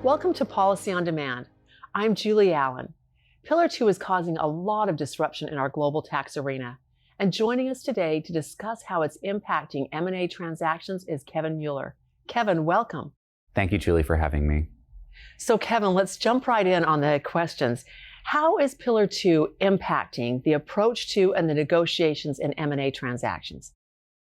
Welcome to Policy on Demand. I'm Julie Allen. Pillar 2 is causing a lot of disruption in our global tax arena. And joining us today to discuss how it's impacting M&A transactions is Kevin Mueller. Kevin, welcome. Thank you, Julie, for having me. So Kevin, let's jump right in on the questions. How is Pillar 2 impacting the approach to and the negotiations in M&A transactions?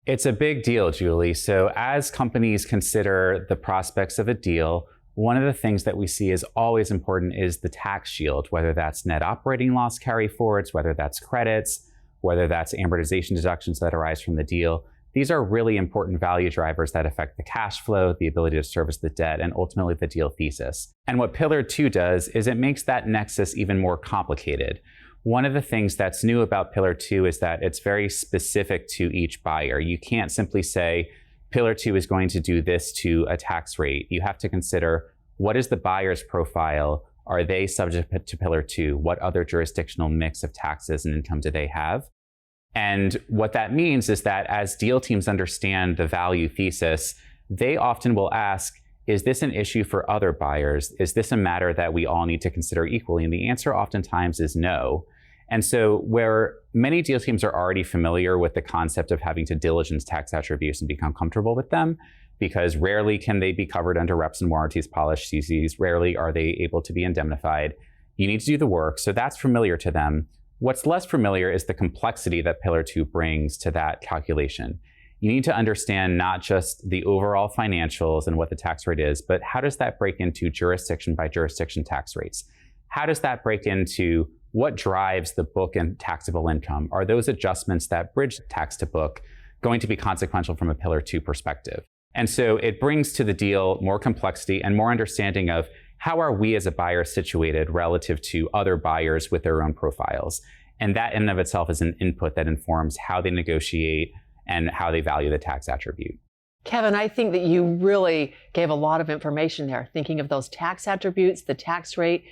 It's a big deal, Julie. So as companies consider the prospects of a deal, one of the things that we see is always important is the tax shield, whether that's net operating loss carryforwards, whether that's credits, whether that's amortization deductions that arise from the deal. These are really important value drivers that affect the cash flow, the ability to service the debt, and ultimately the deal thesis. And what Pillar 2 does is it makes that nexus even more complicated. One of the things that's new about Pillar 2 is that it's very specific to each buyer. You can't simply say, Pillar 2 is going to do this to a tax rate. You have to consider, what is the buyer's profile? Are they subject to Pillar 2? What other jurisdictional mix of taxes and income do they have? And what that means is that as deal teams understand the value thesis, they often will ask, is this an issue for other buyers? Is this a matter that we all need to consider equally? And the answer oftentimes is no. And so where many deal teams are already familiar with the concept of having to diligence tax attributes and become comfortable with them, because rarely can they be covered under reps and warranties policies, rarely are they able to be indemnified. You need to do the work, so that's familiar to them. What's less familiar is the complexity that Pillar 2 brings to that calculation. You need to understand not just the overall financials and what the tax rate is, but how does that break into jurisdiction by jurisdiction tax rates? How does that break into what drives the book and taxable income? Are those adjustments that bridge tax to book going to be consequential from a Pillar 2 perspective? And so it brings to the deal more complexity and more understanding of how are we as a buyer situated relative to other buyers with their own profiles. And that in and of itself is an input that informs how they negotiate and how they value the tax attribute. Kevin, I think that you really gave a lot of information there, thinking of those tax attributes, the tax rate,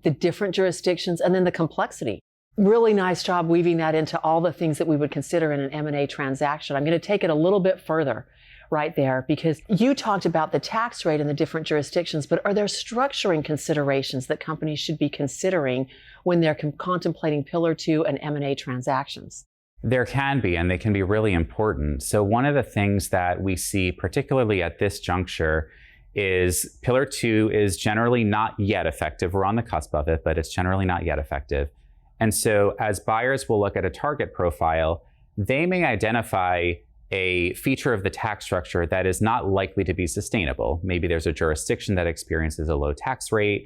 the different jurisdictions, and then the complexity. Really nice job weaving that into all the things that we would consider in an M&A transaction. I'm going to take it a little bit further right there, because you talked about the tax rate in the different jurisdictions, but are there structuring considerations that companies should be considering when they're contemplating Pillar 2 and M&A transactions? There can be, and they can be really important. So one of the things that we see, particularly at this juncture, is Pillar 2 is generally not yet effective. We're on the cusp of it, but it's generally not yet effective. And so as buyers will look at a target profile, they may identify a feature of the tax structure that is not likely to be sustainable. Maybe there's a jurisdiction that experiences a low tax rate.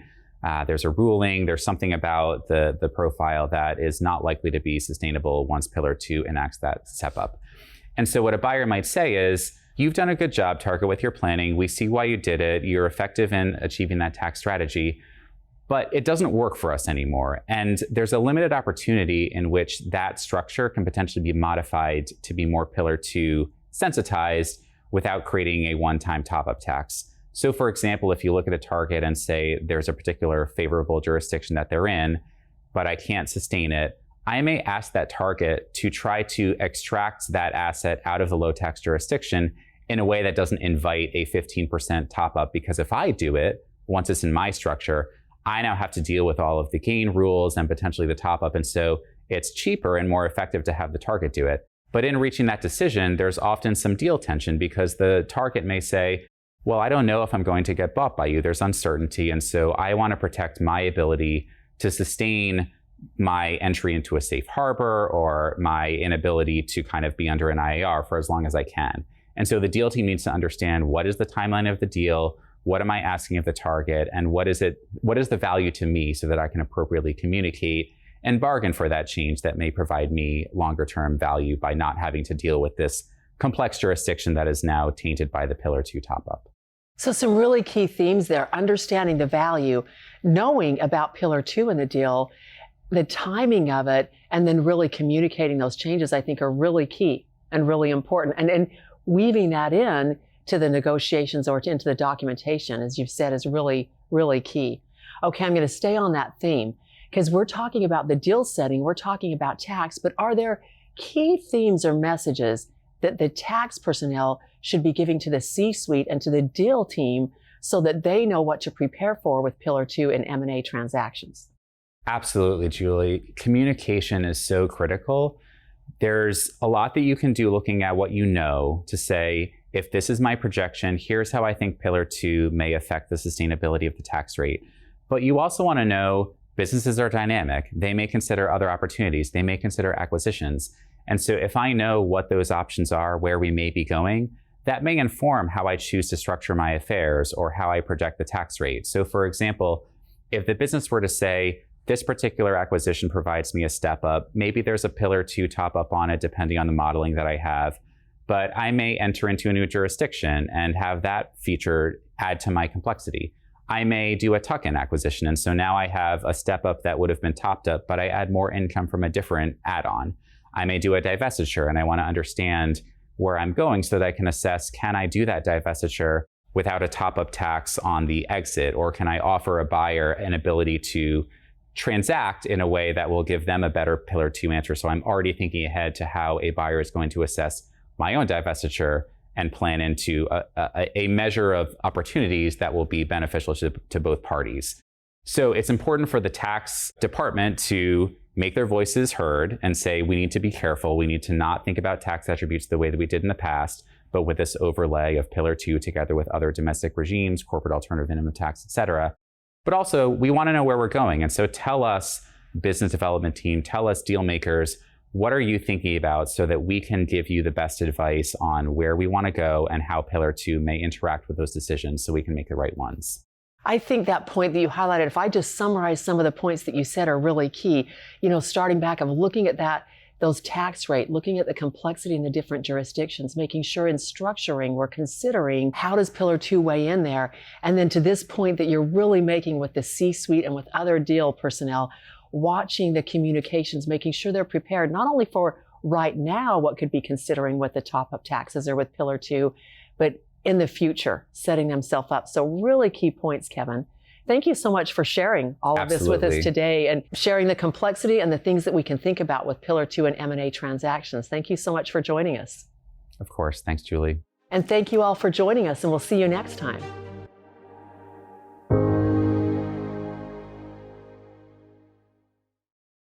There's a ruling. There's something about the profile that is not likely to be sustainable once Pillar 2 enacts that step up. And so what a buyer might say is, you've done a good job, Target, with your planning. We see why you did it. You're effective in achieving that tax strategy, but it doesn't work for us anymore. And there's a limited opportunity in which that structure can potentially be modified to be more Pillar 2 sensitized without creating a one-time top-up tax. So for example, if you look at a target and say there's a particular favorable jurisdiction that they're in, but I can't sustain it, I may ask that target to try to extract that asset out of the low tax jurisdiction in a way that doesn't invite a 15% top-up, because if I do it, once it's in my structure, I now have to deal with all of the gain rules and potentially the top up. And so it's cheaper and more effective to have the target do it. But in reaching that decision, there's often some deal tension, because the target may say, well, I don't know if I'm going to get bought by you. There's uncertainty. And so I want to protect my ability to sustain my entry into a safe harbor or my inability to kind of be under an IAR for as long as I can. And so the deal team needs to understand, what is the timeline of the deal? What am I asking of the target? And what is the value to me, so that I can appropriately communicate and bargain for that change that may provide me longer term value by not having to deal with this complex jurisdiction that is now tainted by the Pillar 2 top up. So some really key themes there: understanding the value, knowing about Pillar 2 in the deal, the timing of it, and then really communicating those changes, I think, are really key and really important. And weaving that in to the negotiations or into the documentation, as you've said, is really, really key. Okay, I'm going to stay on that theme, because we're talking about the deal setting, we're talking about tax, but are there key themes or messages that the tax personnel should be giving to the C-suite and to the deal team so that they know what to prepare for with Pillar 2 and M&A transactions? Absolutely, Julie. Communication is so critical. There's a lot that you can do looking at what you know to say, if this is my projection, here's how I think Pillar 2 may affect the sustainability of the tax rate. But you also want to know businesses are dynamic. They may consider other opportunities. They may consider acquisitions. And so if I know what those options are, where we may be going, that may inform how I choose to structure my affairs or how I project the tax rate. So for example, if the business were to say, this particular acquisition provides me a step up, maybe there's a Pillar 2 top up on it depending on the modeling that I have, but I may enter into a new jurisdiction and have that feature add to my complexity. I may do a tuck-in acquisition, and so now I have a step up that would have been topped up, but I add more income from a different add-on. I may do a divestiture, and I want to understand where I'm going so that I can assess, can I do that divestiture without a top-up tax on the exit, or can I offer a buyer an ability to transact in a way that will give them a better Pillar 2 answer? So I'm already thinking ahead to how a buyer is going to assess my own divestiture and plan into a measure of opportunities that will be beneficial to both parties. So it's important for the tax department to make their voices heard and say, we need to be careful. We need to not think about tax attributes the way that we did in the past, but with this overlay of Pillar 2 together with other domestic regimes, corporate alternative minimum tax, et cetera. But also, we want to know where we're going. And so tell us, business development team, tell us, deal makers, what are you thinking about so that we can give you the best advice on where we want to go and how Pillar 2 may interact with those decisions so we can make the right ones? I think that point that you highlighted, if I just summarize some of the points that you said are really key, starting back of looking at those tax rate, looking at the complexity in the different jurisdictions, making sure in structuring we're considering how does Pillar 2 weigh in there, and then to this point that you're really making with the C-suite and with other deal personnel, watching the communications, making sure they're prepared not only for right now what could be considering with the top-up taxes or with Pillar 2, but in the future, setting themselves up. So really key points, Kevin. Thank you so much for sharing all of this with us today and sharing the complexity and the things that we can think about with Pillar 2 and M&A transactions. Thank you so much for joining us. Of course. Thanks, Julie. And thank you all for joining us, and we'll see you next time.